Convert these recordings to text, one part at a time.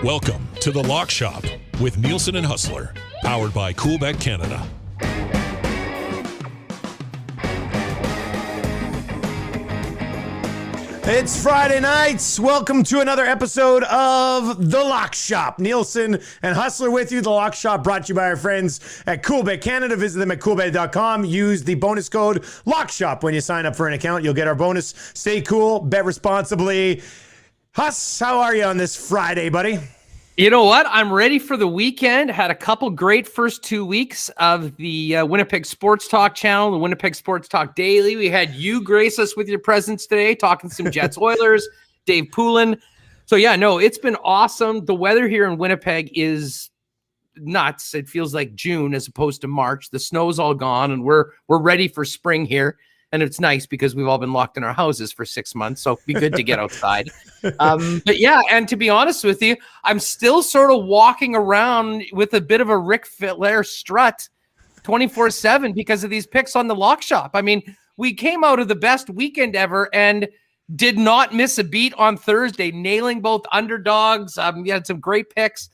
Welcome to The Lock Shop with Nielsen and Hustler, powered by Coolbet Canada. It's Friday nights. Welcome to another episode of The Lock Shop. Nielsen and Hustler with you. The Lock Shop brought to you by our friends at Coolbet Canada. Visit them at coolbet.com. Use the bonus code LOCKSHOP when you sign up for an account. You'll get our bonus. Stay cool. Bet responsibly. Huss, how are you on this Friday, buddy? You know what? I'm ready for the weekend. Had a couple great first 2 weeks of the Winnipeg Sports Talk channel, the Winnipeg Sports Talk Daily. We had you grace us with your presence today, talking some Jets Oilers, Dave Poulin. So yeah, no, it's been awesome. The weather here in Winnipeg is nuts. It feels like June as opposed to March. The snow's all gone and we're ready for spring here. And it's nice because we've all been locked in our houses for 6 months. So it'd be good to get outside. But yeah, and to be honest with you, I'm still sort of walking around with a bit of a Ric Flair strut 24/7 because of these picks on the Lock Shop. I mean, we came out of the best weekend ever and did not miss a beat on Thursday, nailing both underdogs. We had some great picks.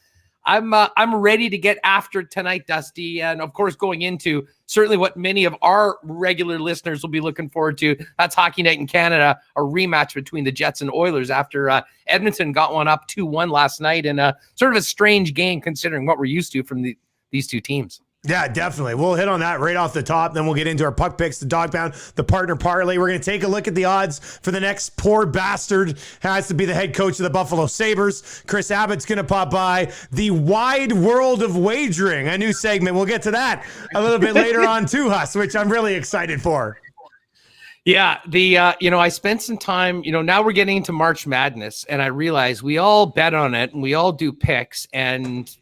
I'm ready to get after tonight, Dusty. And of course, going into certainly what many of our regular listeners will be looking forward to. That's Hockey Night in Canada, a rematch between the Jets and Oilers after Edmonton got one up 2-1 last night in a sort of a strange game considering what we're used to from these two teams. Yeah, definitely. We'll hit on that right off the top. Then we'll get into our puck picks, the dog pound, the partner parlay. We're going to take a look at the odds for the next poor bastard. Has to be the head coach of the Buffalo Sabres. Chris Abbott's going to pop by. The Wide World of Wagering, a new segment. We'll get to that a little bit later on too, Huss, which I'm really excited for. Yeah, I spent some time, now we're getting into March Madness, and I realize we all bet on it and we all do picks, and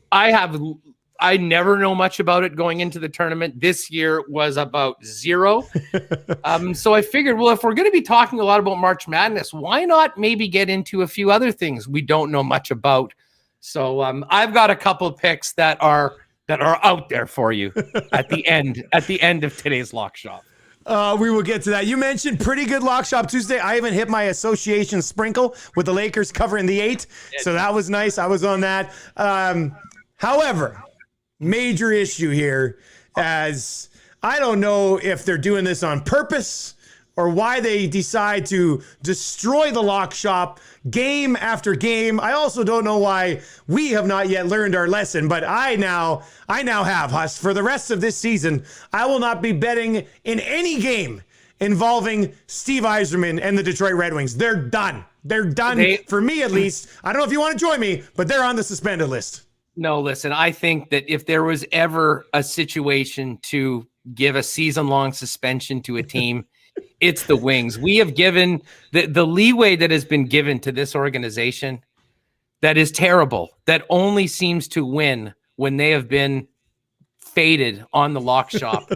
I never know much about it going into the tournament. This year was about zero. So I figured, well, if we're going to be talking a lot about March Madness, why not maybe get into a few other things we don't know much about? So I've got a couple of picks that are out there for you at the end of today's Lock Shop. We will get to that. You mentioned pretty good Lock Shop Tuesday. I even hit my association sprinkle with the Lakers covering the 8. So that was nice. I was on that. However, major issue here, as I don't know if they're doing this on purpose or why they decide to destroy the Lock Shop game after game. I also don't know why we have not yet learned our lesson, but I now have, Huss. For the rest of this season, I will not be betting in any game involving Steve Yzerman and the Detroit Red Wings. They're done. They're done, for me at least. I don't know if you want to join me, but they're on the suspended list. No, listen, I think that if there was ever a situation to give a season-long suspension to a team, it's the Wings. We have given the leeway that has been given to this organization that is terrible, that only seems to win when they have been faded on the Lock Shop.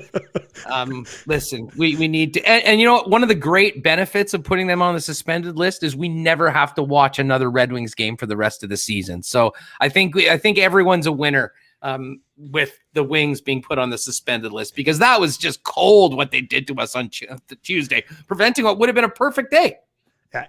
Listen, we need to, and you know what? One of the great benefits of putting them on the suspended list is we never have to watch another Red Wings game for the rest of the season. So I think everyone's a winner with the Wings being put on the suspended list, because that was just cold what they did to us on Tuesday, preventing what would have been a perfect day. Yeah,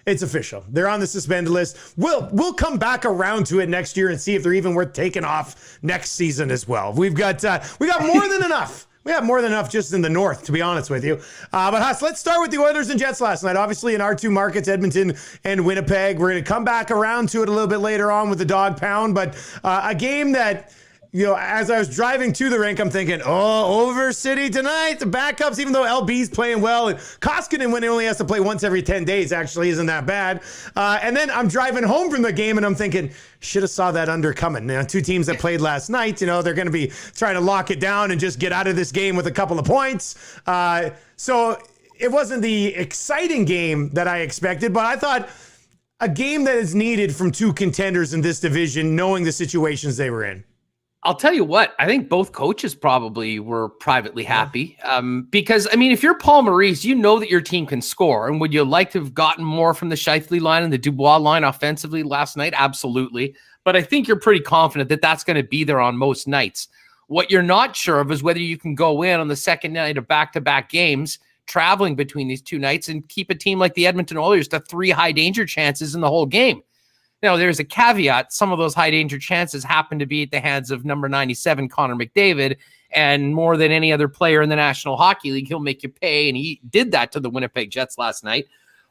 it's official. They're on the suspended list. We'll come back around to it next year and see if they're even worth taking off next season as well. We got more than enough. We have more than enough just in the north, to be honest with you. But Huss, let's start with the Oilers and Jets last night. Obviously, in our two markets, Edmonton and Winnipeg. We're going to come back around to it a little bit later on with the dog pound. But a game that, as I was driving to the rink, I'm thinking, over City tonight. The backups, even though LB's playing well. And Koskinen, when he only has to play once every 10 days, actually isn't that bad. And then I'm driving home from the game, and I'm thinking, should have saw that under coming. Two teams that played last night, they're going to be trying to lock it down and just get out of this game with a couple of points. So it wasn't the exciting game that I expected, but I thought a game that is needed from two contenders in this division, knowing the situations they were in. I'll tell you what, I think both coaches probably were privately happy because, if you're Paul Maurice, you know that your team can score. And would you like to have gotten more from the Scheifele line and the Dubois line offensively last night? Absolutely. But I think you're pretty confident that that's going to be there on most nights. What you're not sure of is whether you can go in on the second night of back-to-back games, traveling between these two nights, and keep a team like the Edmonton Oilers to 3 high danger chances in the whole game. Now, there's a caveat. Some of those high danger chances happen to be at the hands of number 97, Conor McDavid, and more than any other player in the National Hockey League, he'll make you pay, and he did that to the Winnipeg Jets last night.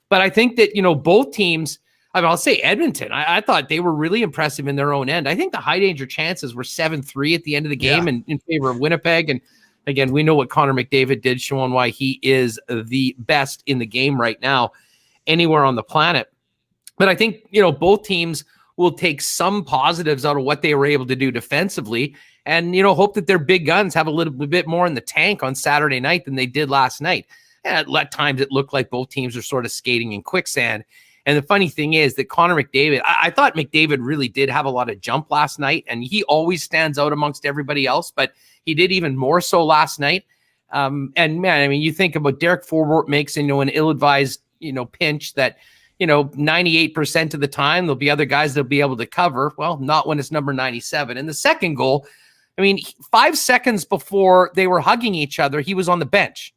But I think that, both teams, I'll say Edmonton, I thought they were really impressive in their own end. I think the high danger chances were 7-3 at the end of the game in favor of Winnipeg. And again, we know what Conor McDavid did, showing why he is the best in the game right now, anywhere on the planet. But I think, both teams will take some positives out of what they were able to do defensively and, hope that their big guns have a little bit more in the tank on Saturday night than they did last night. And at times it looked like both teams are sort of skating in quicksand. And the funny thing is that Conor McDavid, I thought McDavid really did have a lot of jump last night, and he always stands out amongst everybody else, but he did even more so last night. And man, you think about Derek Forbort makes, an ill-advised, pinch that, 98% of the time, there'll be other guys that'll be able to cover. Well, not when it's number 97. And the second goal, 5 seconds before they were hugging each other, he was on the bench.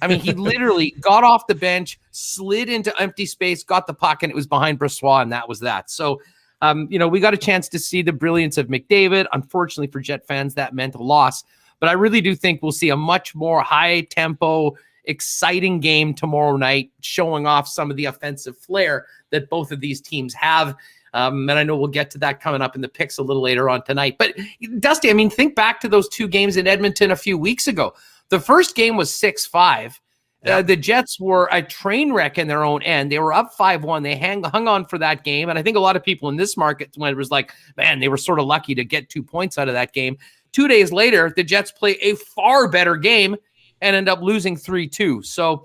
He literally got off the bench, slid into empty space, got the puck, and it was behind Brossoit, and that was that. So, we got a chance to see the brilliance of McDavid. Unfortunately for Jet fans, that meant a loss. But I really do think we'll see a much more high-tempo, exciting game tomorrow night, showing off some of the offensive flair that both of these teams have. And I know we'll get to that coming up in the picks a little later on tonight. But Dusty, think back to those two games in Edmonton a few weeks ago. The first game was 6-5. The Jets were a train wreck in their own end. They were up 5-1. They hung on for that game. And I think a lot of people in this market, when it was like, man, they were sort of lucky to get 2 points out of that game. 2 days later, the Jets play a far better game and end up losing 3-2. So,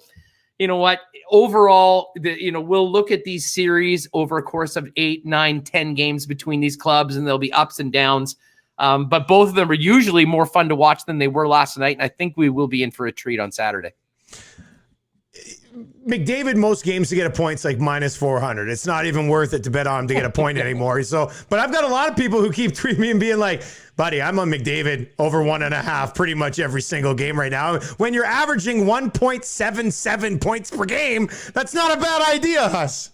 you know what? Overall, we'll look at these series over a course of 8, 9, 10 games between these clubs, and there'll be ups and downs. But both of them are usually more fun to watch than they were last night, and I think we will be in for a treat on Saturday. McDavid, most games to get a point's like minus 400. It's not even worth it to bet on him to get a point anymore. So, but I've got a lot of people who keep tweeting me and being like, buddy, I'm on McDavid over 1.5 pretty much every single game right now. When you're averaging 1.77 points per game, that's not a bad idea, Huss.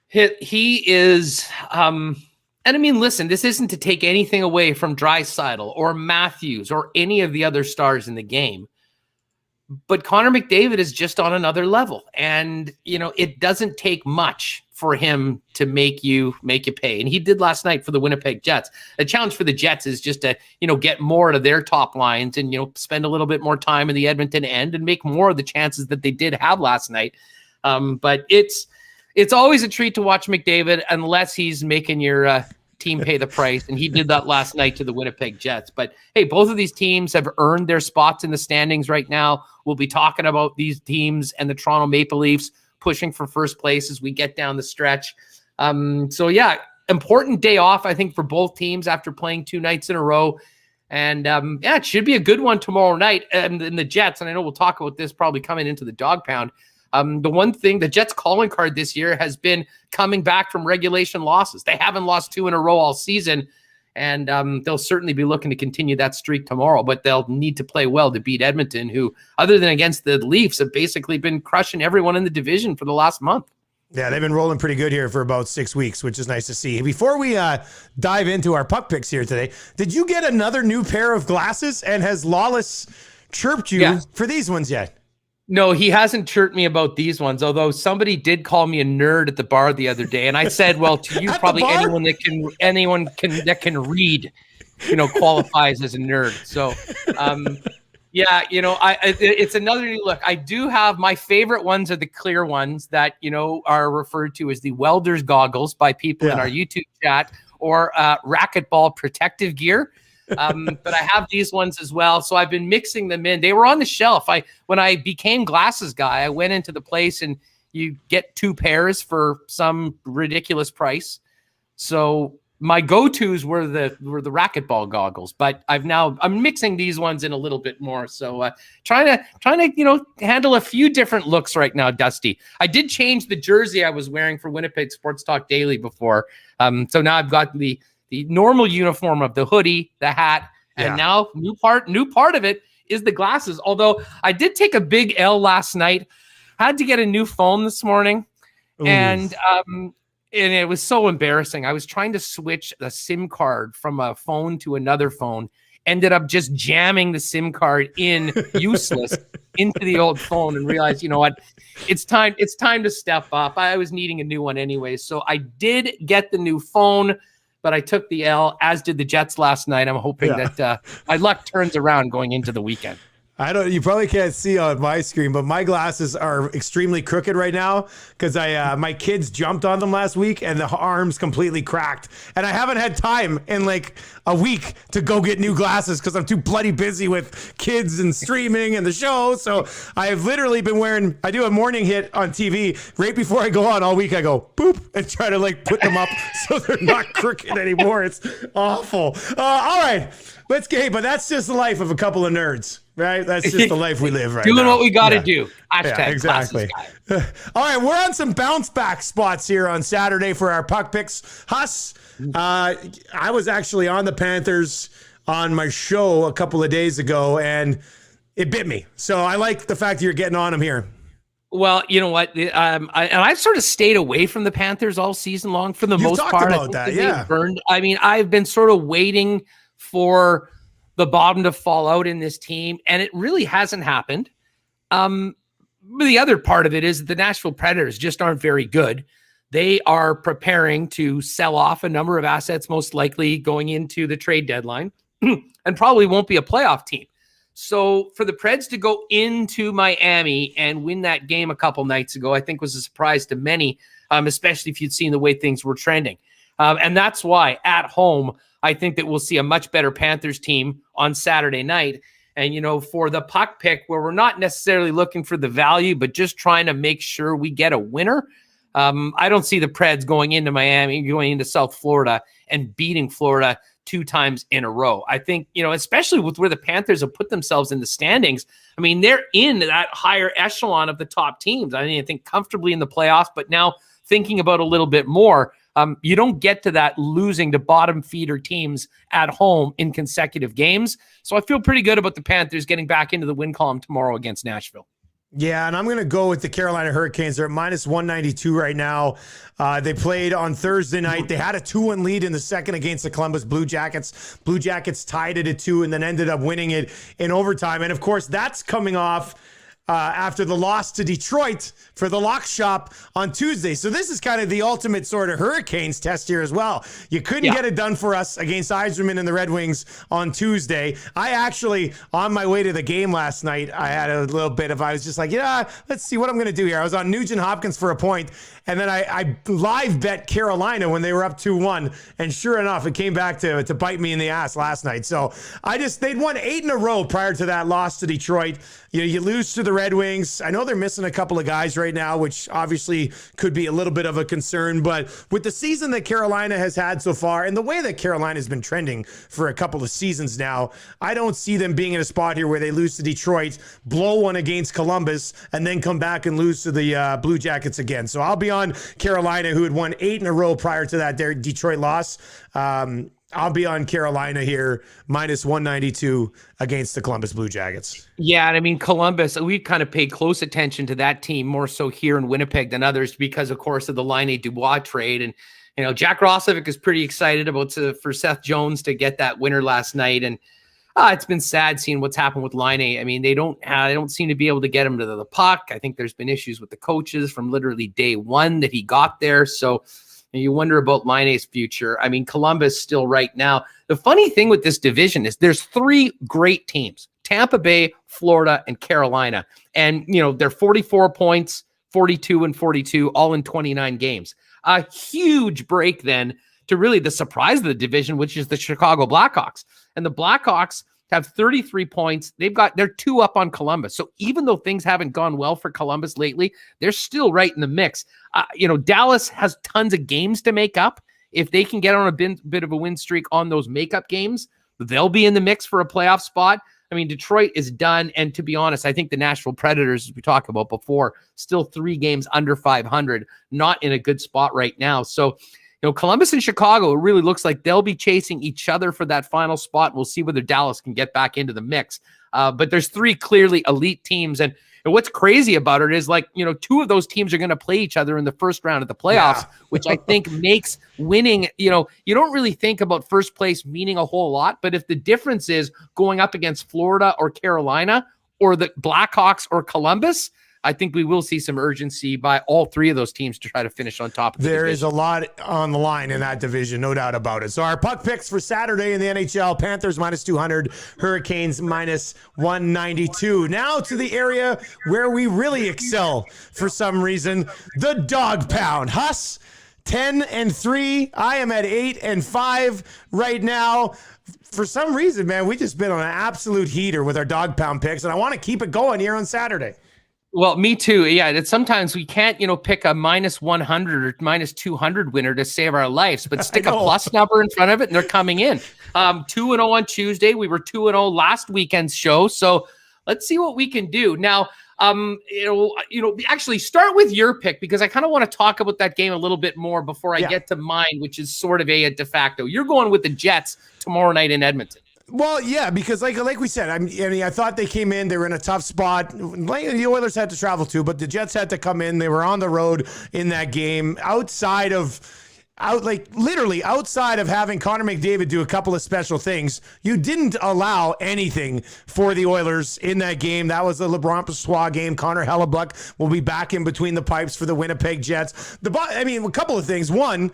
He is, and listen, this isn't to take anything away from Draisaitl or Matthews or any of the other stars in the game. But Connor McDavid is just on another level. And, it doesn't take much for him to make you pay. And he did last night for the Winnipeg Jets. The challenge for the Jets is just to, get more out of their top lines and, spend a little bit more time in the Edmonton end and make more of the chances that they did have last night. But it's always a treat to watch McDavid unless he's making your team pay the price. And he did that last night to the Winnipeg Jets. But hey, both of these teams have earned their spots in the standings right now. We'll be talking about these teams and the Toronto Maple Leafs pushing for first place as we get down the stretch. So yeah, important day off, I think, for both teams after playing 2 nights in a row. And it should be a good one tomorrow night. And the Jets, and I know we'll talk about this probably coming into the dog pound. The one thing, the Jets calling card this year has been coming back from regulation losses. They haven't lost 2 in a row all season, and they'll certainly be looking to continue that streak tomorrow, but they'll need to play well to beat Edmonton, who, other than against the Leafs, have basically been crushing everyone in the division for the last month. Yeah, they've been rolling pretty good here for about 6 weeks, which is nice to see. Before we dive into our puck picks here today, did you get another new pair of glasses, and has Lawless chirped you for these ones yet? No, he hasn't chirped me about these ones, although somebody did call me a nerd at the bar the other day. And I said, well, to you, probably anyone that can read, qualifies as a nerd. So, it's another new look. I do have my favorite ones are the clear ones that, are referred to as the Welder's goggles by people in our YouTube chat, or racquetball protective gear. But I have these ones as well. So I've been mixing them in. They were on the shelf. When I became glasses guy, I went into the place and you get 2 pairs for some ridiculous price. So my go-tos were the racquetball goggles, but I'm mixing these ones in a little bit more. So trying to handle a few different looks right now, Dusty. I did change the jersey I was wearing for Winnipeg Sports Talk Daily before. So now I've got the normal uniform of the hoodie, the hat, and now new part of it is the glasses. Although I did take a big L last night, had to get a new phone this morning. Ooh. And And it was so embarrassing. I was trying to switch the SIM card from a phone to another phone, ended up just jamming the SIM card in useless into the old phone, and realized, you know what, it's time to step up. I was needing a new one anyway. So I did get the new phone, but I took the L, as did the Jets last night. I'm hoping that my luck turns around going into the weekend. You probably can't see on my screen, but my glasses are extremely crooked right now because my kids jumped on them last week and the arms completely cracked. And I haven't had time in like a week to go get new glasses because I'm too bloody busy with kids and streaming and the show. So I've literally been I do a morning hit on TV right before I go on all week. I go boop and try to like put them up so they're not crooked anymore. It's awful. All right, but that's just the life of a couple of nerds. Right? That's just the life we live right now. Doing what we got to do. Hashtag exactly. All right, we're on some bounce back spots here on Saturday for our puck picks. Huss, I was actually on the Panthers on my show a couple of days ago, and it bit me. So I like the fact that you're getting on them here. Well, you know what? I've sort of stayed away from the Panthers all season long for the most part. About that, yeah. Burned. I mean, I've been sort of waiting for the bottom to fall out in this team, and it really hasn't happened. The other part of it is the Nashville Predators just aren't very good. They are preparing to sell off a number of assets, most likely going into the trade deadline, and probably won't be a playoff team. So for the Preds to go into Miami and win that game a couple nights ago, I think was a surprise to many, especially if you'd seen the way things were trending. And that's why at home, I think that we'll see a much better Panthers team on Saturday night. And, you know, for the puck pick, where we're not necessarily looking for the value, but just trying to make sure we get a winner, I don't see the Preds going into Miami, going into South Florida and beating Florida 2 times in a row. I think, you know, especially with where the Panthers have put themselves in the standings, I mean, they're in that higher echelon of the top teams. I mean, I think comfortably in the playoffs, but now thinking about a little bit more, you don't get to that losing to bottom feeder teams at home in consecutive games. So I feel pretty good about the Panthers getting back into the win column tomorrow against Nashville. Yeah, and I'm going to go with the Carolina Hurricanes. They're at minus 192 right now. They played on Thursday night. They had a 2-1 lead in the second against the Columbus Blue Jackets. Blue Jackets tied it at 2 and then ended up winning it in overtime. And, of course, that's coming off after the loss to Detroit for the lock shop on Tuesday. So this is kind of the ultimate sort of Hurricanes test here as well. You couldn't get it done for us against Yzerman and the Red Wings on Tuesday. I actually, on my way to the game last night, I had a little bit of, I was just like, let's see what I'm going to do here. I was on Nugent Hopkins for a point, and then I live bet Carolina when they were up 2-1. And sure enough, it came back to bite me in the ass last night. So they'd won 8 in a row prior to that loss to Detroit. You lose to the Red Wings. I know they're missing a couple of guys right now, which obviously could be a little bit of a concern. But with the season that Carolina has had so far and the way that Carolina has been trending for a couple of seasons now, I don't see them being in a spot here where they lose to Detroit, blow one against Columbus, and then come back and lose to the Blue Jackets again. So I'll be on Carolina, who had won 8 in a row prior to that Detroit loss. I'll be on Carolina here, minus 192 against the Columbus Blue Jackets. Yeah, and I mean, Columbus, we kind of paid close attention to that team more so here in Winnipeg than others because, of course, of the Laine Dubois trade. And, you know, Jack Roslovic is pretty excited for Seth Jones to get that winner last night. And it's been sad seeing what's happened with Laine. I mean, they don't seem to be able to get him to the puck. I think there's been issues with the coaches from literally day one that he got there. So you wonder about Laine's future. I mean, Columbus still right now. The funny thing with this division is there's 3 great teams, Tampa Bay, Florida, and Carolina. And, you know, they're 44 points, 42 and 42, all in 29 games. A huge break then to really the surprise of the division, which is the Chicago Blackhawks. And the Blackhawks have 33 points. They're 2 up on Columbus. So even though things haven't gone well for Columbus lately, they're still right in the mix. You know, Dallas has tons of games to make up. If they can get on a bit of a win streak on those makeup games, they'll be in the mix for a playoff spot. I mean, Detroit is done. And to be honest, I think the Nashville Predators, as we talked about before, still 3 games under 500, not in a good spot right now. So, you know, Columbus and Chicago, it really looks like they'll be chasing each other for that final spot. We'll see whether Dallas can get back into the mix. But there's 3 clearly elite teams. And you And what's crazy about it is, like, two of those teams are going to play each other in the first round of the playoffs, which I think makes winning, you don't really think about first place meaning a whole lot. But if the difference is going up against Florida or Carolina or the Blackhawks or Columbus, I think we will see some urgency by all three of those teams to try to finish on top of the division. There is a lot on the line in that division, no doubt about it. So our puck picks for Saturday in the NHL: Panthers -200, Hurricanes -192. Now to the area where we really excel for some reason, the dog pound. Huss, 10-3. I am at 8-5 right now. For some reason, man, we just been on an absolute heater with our dog pound picks, and I want to keep it going here on Saturday. Well, me too. Yeah, that sometimes we can't, pick a -100 or -200 winner to save our lives, but stick a plus number in front of it, and they're coming in. 2-0 on Tuesday. We were 2-0 last weekend's show, so let's see what we can do now. Actually start with your pick, because I kind of want to talk about that game a little bit more before I get to mine, which is sort of a de facto. You're going with the Jets tomorrow night in Edmonton. Well, yeah, because like we said, I mean, I thought they came in, they were in a tough spot. The Oilers had to travel too, but the Jets had to come in. They were on the road in that game. Outside of having Conor McDavid do a couple of special things, you didn't allow anything for the Oilers in that game. That was the LeBron Passois game. Connor Hellebuck will be back in between the pipes for the Winnipeg Jets. A couple of things. One,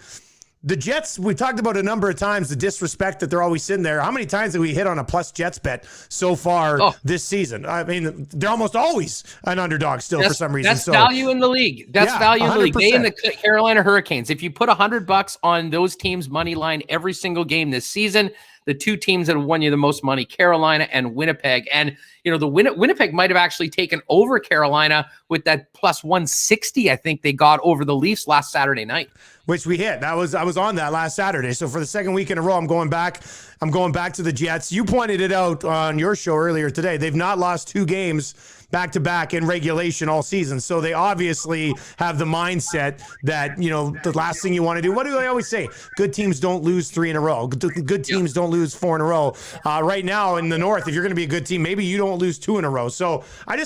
the Jets, we talked about a number of times, the disrespect that they're always sitting there. How many times have we hit on a plus Jets bet so far this season? I mean, they're almost always an underdog still for some reason. That's value in the league. Value in the league. 100%. They and the Carolina Hurricanes. If you put $100 on those teams' money line every single game this season, the two teams that have won you the most money, Carolina and Winnipeg. And, the Winnipeg might have actually taken over Carolina with that plus 160, I think they got over the Leafs last Saturday night. Which we hit. I was on that last Saturday. So for the second week in a row, I'm going back to the Jets. You pointed it out on your show earlier today. They've not lost 2 games back-to-back in regulation all season. So they obviously have the mindset that, the last thing you want to do. What do I always say? Good teams don't lose 3 in a row. Good teams don't lose 4 in a row. Right now in the North, if you're going to be a good team, maybe you don't lose 2 in a row. So I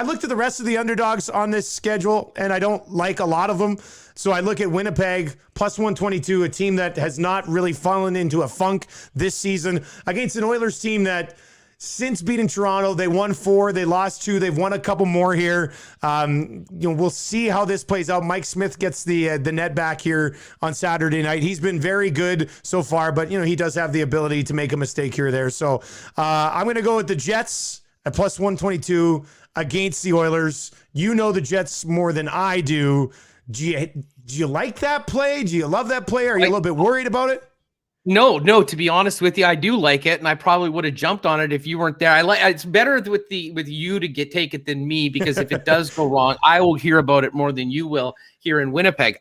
looked at the rest of the underdogs on this schedule, and I don't like a lot of them. So I look at Winnipeg plus 122, a team that has not really fallen into a funk this season, against an Oilers team that, since beating Toronto, they won 4, they lost 2, they've won a couple more here. We'll see how this plays out. Mike Smith gets the net back here on Saturday night. He's been very good so far, but he does have the ability to make a mistake here or there. So I'm going to go with the Jets at plus 122 against the Oilers. You know the Jets more than I do. Do you like that play? Do you love that play? Are you a little bit worried about it? No, to be honest with you, I do like it, and I probably would have jumped on it if you weren't there. It's better with you to take it than me, because if it does go wrong, I will hear about it more than you will here in Winnipeg.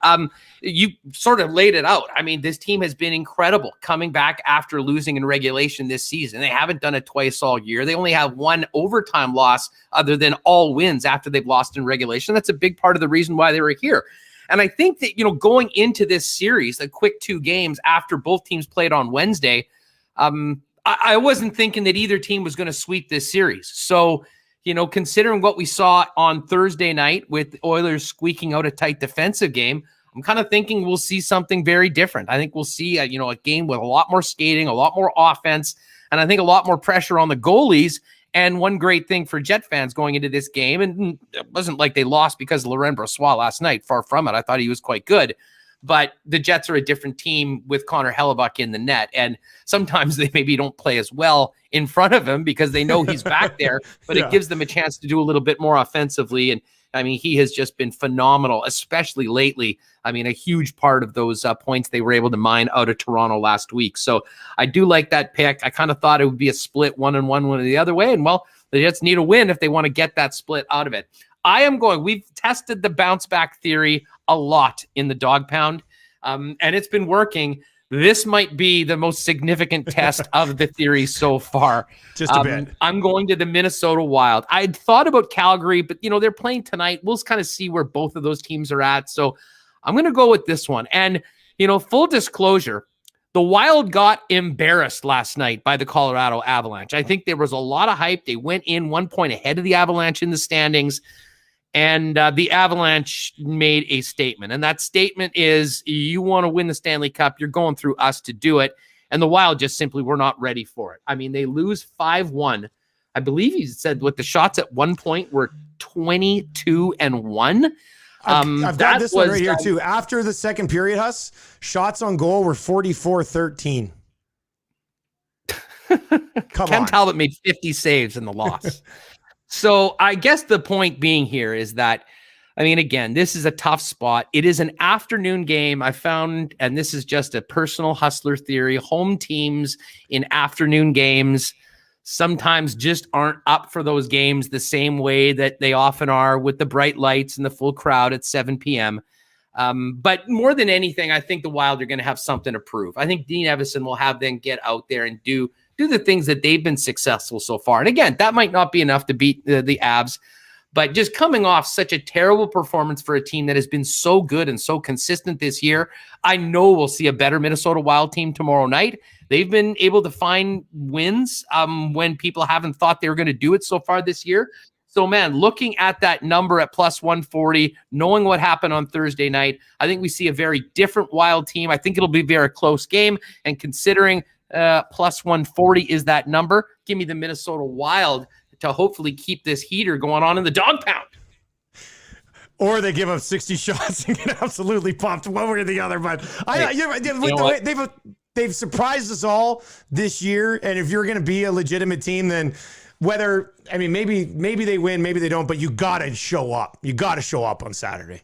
You sort of laid it out. I mean, this team has been incredible coming back after losing in regulation this season. They haven't done it twice all year. They only have 1 overtime loss other than all wins after they've lost in regulation. That's a big part of the reason why they were here. And I think that, going into this series, a quick 2 games after both teams played on Wednesday, I wasn't thinking that either team was going to sweep this series. So, considering what we saw on Thursday night with the Oilers squeaking out a tight defensive game, I'm kind of thinking we'll see something very different. I think we'll see a game with a lot more skating, a lot more offense, and I think a lot more pressure on the goalies. And one great thing for Jet fans going into this game, and it wasn't like they lost because of Laurent Brossoit last night. Far from it. I thought he was quite good. But the Jets are a different team with Connor Hellebuck in the net. And sometimes they maybe don't play as well in front of him because they know he's back there. But it gives them a chance to do a little bit more offensively. And I mean, he has just been phenomenal, especially lately. I mean, a huge part of those points they were able to mine out of Toronto last week. So I do like that pick. I kind of thought it would be a split 1-1, one the other way. And well, the Jets need a win if they want to get that split out of it. We've tested the bounce back theory a lot in the dog pound, and it's been working. This might be the most significant test of the theory so far. Just a bit. I'm going to the Minnesota Wild. I'd thought about Calgary, but they're playing tonight. We'll kind of see where both of those teams are at. So I'm going to go with this one. And full disclosure, The Wild got embarrassed last night by the Colorado Avalanche. I think there was a lot of hype. They went in 1 point ahead of the Avalanche in the standings, and the Avalanche made a statement. And that statement is, you want to win the Stanley Cup, you're going through us to do it. And the Wild just simply were not ready for it. I mean, they lose 5-1. I believe he said what the shots at one point were 22-1. I've got this one right here too. After the second period, Huss, shots on goal were 44-13. Ken Talbot made 50 saves in the loss. So I guess the point being here is that, I mean, again, this is a tough spot. It is an afternoon game. I found, and this is just a personal Hustler theory, home teams in afternoon games sometimes just aren't up for those games the same way that they often are with the bright lights and the full crowd at 7 p.m. But more than anything, I think the Wild are going to have something to prove. I think Dean Evison will have them get out there and do the things that they've been successful so far. And again, that might not be enough to beat the Avs, but just coming off such a terrible performance for a team that has been so good and so consistent this year, I know we'll see a better Minnesota Wild team tomorrow night. They've been able to find wins when people haven't thought they were going to do it so far this year. So, man, looking at that number at plus 140, knowing what happened on Thursday night, I think we see a very different Wild team. I think it'll be a very close game. And considering plus 140 is that number, give me the Minnesota Wild to hopefully keep this heater going on in the dog pound. Or they give up 60 shots and get absolutely pumped one way or the other. But they've surprised us all this year. And if you're going to be a legitimate team, then maybe they win, maybe they don't, but you got to show up. You got to show up on Saturday.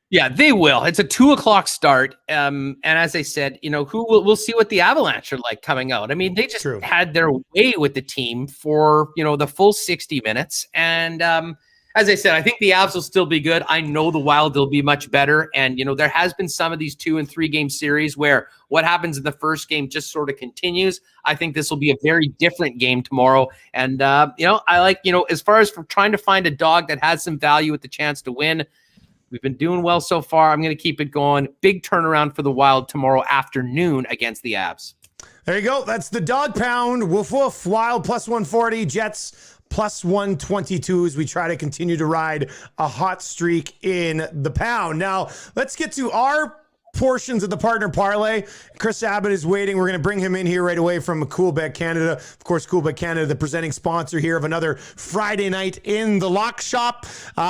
Yeah, they will. It's a 2:00 start. And as I said, we'll see what the Avalanche are like coming out. I mean, they just had their way with the team for, the full 60 minutes. And as I said, I think the Avs will still be good. I know the Wild will be much better. And, there has been some of these 2 and 3 game series where what happens in the first game just sort of continues. I think this will be a very different game tomorrow. And, I like, as far as for trying to find a dog that has some value with the chance to win, we've been doing well so far. I'm going to keep it going. Big turnaround for the Wild tomorrow afternoon against the Avs. There you go. That's the dog pound. Woof, woof. Wild plus 140. Jets plus 122 as we try to continue to ride a hot streak in the pound. Now, let's get to our portions of the partner parlay. Chris Abbott is waiting. We're going to bring him in here right away from Coolbet Canada. Of course, Coolbet Canada, the presenting sponsor here of another Friday night in the lock shop.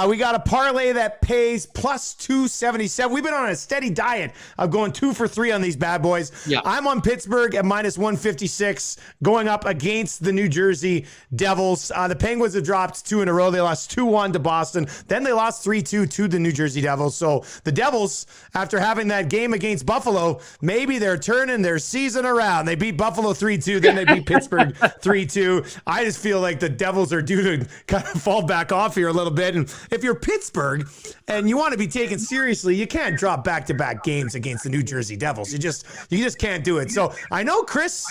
We got a parlay that pays plus 277. We've been on a steady diet of going 2 for 3 on these bad boys. Yeah. I'm on Pittsburgh at minus 156 going up against the New Jersey Devils. The Penguins have dropped 2 in a row. They lost 2-1 to Boston. Then they lost 3-2 to the New Jersey Devils. So the Devils, after having that game against Buffalo, maybe they're turning their season around. They beat Buffalo 3-2, then they beat Pittsburgh 3-2. I just feel like the Devils are due to kind of fall back off here a little bit. And if you're Pittsburgh and you want to be taken seriously, you can't drop back-to-back games against the New Jersey Devils. You just can't do it. So I know Chris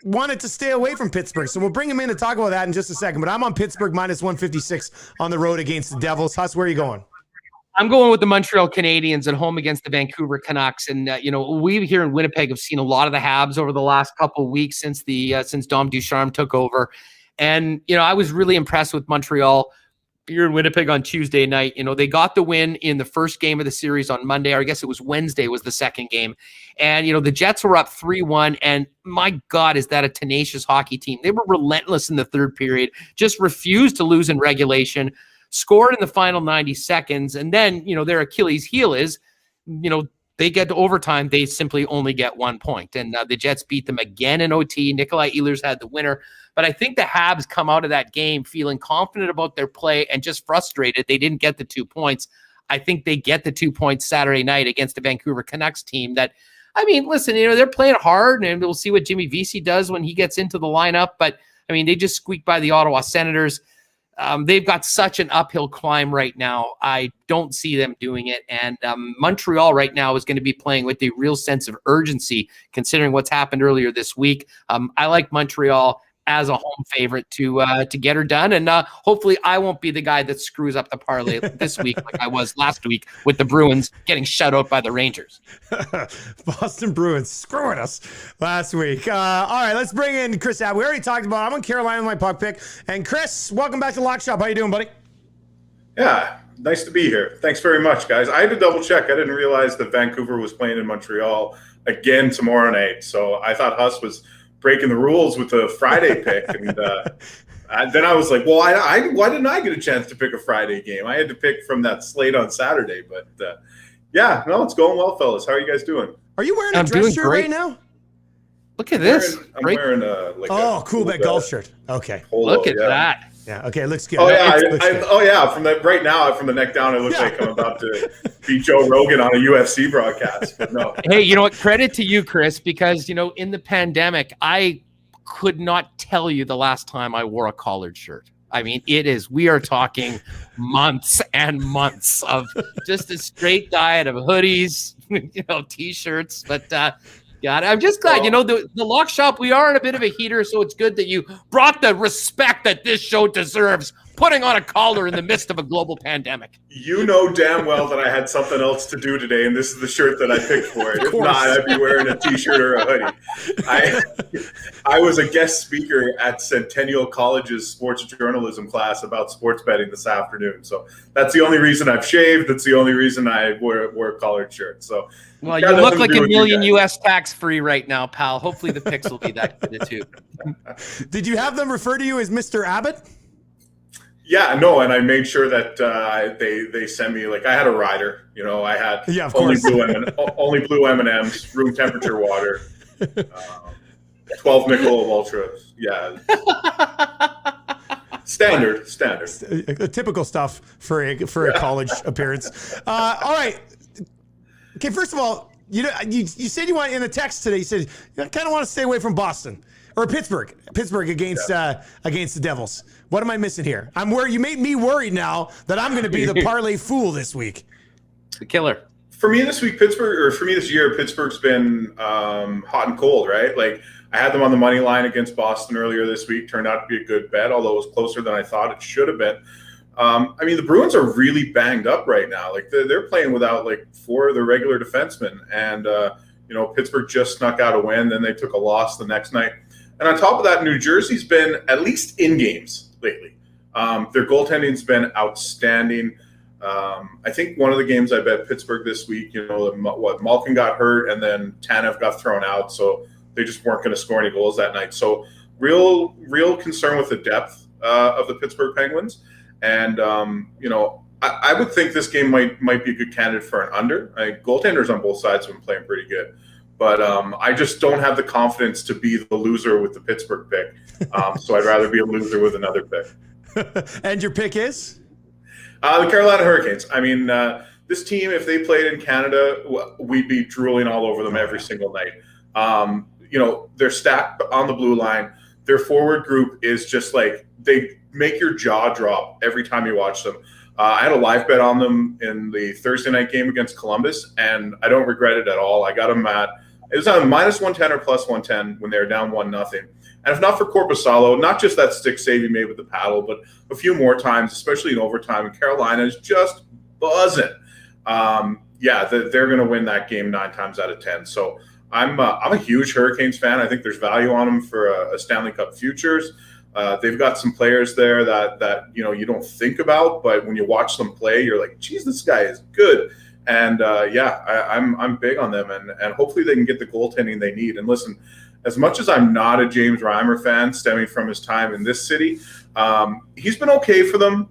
wanted to stay away from Pittsburgh, so we'll bring him in to talk about that in just a second. But I'm on Pittsburgh minus 156 on the road against the Devils. Huss, where are you going? I'm going with the Montreal Canadiens at home against the Vancouver Canucks. And, we here in Winnipeg have seen a lot of the Habs over the last couple of weeks since Dom Ducharme took over. And, I was really impressed with Montreal here in Winnipeg on Tuesday night. They got the win in the first game of the series on Monday, or I guess it was Wednesday was the second game. And, the Jets were up 3-1. And my God, is that a tenacious hockey team? They were relentless in the third period, just refused to lose in regulation. Scored in the final 90 seconds, and then, their Achilles heel is, they get to overtime, they simply only get 1 point. And the Jets beat them again in OT. Nikolai Ehlers had the winner. But I think the Habs come out of that game feeling confident about their play and just frustrated they didn't get the 2 points. I think they get the 2 points Saturday night against the Vancouver Canucks team that, listen, they're playing hard, and we'll see what Jimmy Vesey does when he gets into the lineup. But, they just squeaked by the Ottawa Senators. They've got such an uphill climb right now. I don't see them doing it. And Montreal right now is going to be playing with a real sense of urgency, considering what's happened earlier this week. I like Montreal as a home favorite to get her done. And hopefully I won't be the guy that screws up the parlay this week like I was last week with the Bruins getting shut out by the Rangers. Boston Bruins screwing us last week. All right, let's bring in Chris Abb. We already talked about it. I'm on Carolina with my puck pick. And Chris, welcome back to Lock Shop. How you doing, buddy? Yeah, nice to be here. Thanks very much, guys. I had to double check. I didn't realize that Vancouver was playing in Montreal again tomorrow night. So I thought Huss was breaking the rules with the Friday pick. And then I was like, well, why didn't I get a chance to pick a Friday game? I had to pick from that slate on Saturday. But yeah, no, it's going well, fellas. How are you guys doing? Are you wearing a dress shirt right now? Look at this. I'm wearing a cool bet golf shirt. Okay. Polo, Look at that. Yeah. Okay. It looks good. Oh yeah. From the neck down, it looks like I'm about to beat Joe Rogan on a UFC broadcast. But no. Hey, you know what? Credit to you, Chris, because in the pandemic, I could not tell you the last time I wore a collared shirt. I mean, we are talking months and months of just a straight diet of hoodies, t-shirts. But God, I'm just glad, the Lock Shop, we are in a bit of a heater, so it's good that you brought the respect that this show deserves, putting on a collar in the midst of a global pandemic. You know damn well that I had something else to do today, and this is the shirt that I picked for it. If not, I'd be wearing a t-shirt or a hoodie. I was a guest speaker at Centennial College's sports journalism class about sports betting this afternoon. So that's the only reason I've shaved. That's the only reason I wore a collared shirt. So, well, you look like $1 million US tax-free right now, pal. Hopefully the picks will be that good too. Did you have them refer to you as Mr. Abbott? Yeah, no, and I made sure that they send me, like, I had a rider. I had only blue M&Ms, room temperature water, 12 Michelob Ultra. Yeah, standard. Typical stuff for a college appearance. All right. Okay, first of all, you said you want in the text today. You said you kind of want to stay away from Boston or Pittsburgh against the Devils. What am I missing here? I'm worried. You made me worried now that I'm going to be the parlay fool this week. The killer. For me this year, Pittsburgh's been hot and cold, right? Like, I had them on the money line against Boston earlier this week. Turned out to be a good bet, although it was closer than I thought it should have been. The Bruins are really banged up right now. Like, they're playing without like 4 of their regular defensemen, and Pittsburgh just snuck out a win. Then they took a loss the next night. And on top of that, New Jersey's been at least in games lately. Their goaltending's been outstanding. I think one of the games I bet Pittsburgh this week, Malkin got hurt and then Tanev got thrown out, so they just weren't going to score any goals that night. So real concern with the depth of the Pittsburgh Penguins. And, I would think this game might be a good candidate for an under. Goaltenders on both sides have been playing pretty good. But I just don't have the confidence to be the loser with the Pittsburgh pick. So I'd rather be a loser with another pick. And your pick is? The Carolina Hurricanes. This team, if they played in Canada, we'd be drooling all over them every single night. They're stacked on the blue line. Their forward group is just like, they make your jaw drop every time you watch them. I had a live bet on them in the Thursday night game against Columbus, and I don't regret it at all. I got them it was on -110 or +110 when they were down 1-0. And if not for Korpisalo, not just that stick save he made with the paddle, but a few more times, especially in overtime, and Carolina is just buzzing. They're going to win that game 9 times out of 10. So I'm a huge Hurricanes fan. I think there's value on them for a Stanley Cup futures. They've got some players there that you don't think about, but when you watch them play, you're like, geez, this guy is good. And I'm big on them, and hopefully they can get the goaltending they need. And listen, as much as I'm not a James Reimer fan, stemming from his time in this city, he's been okay for them.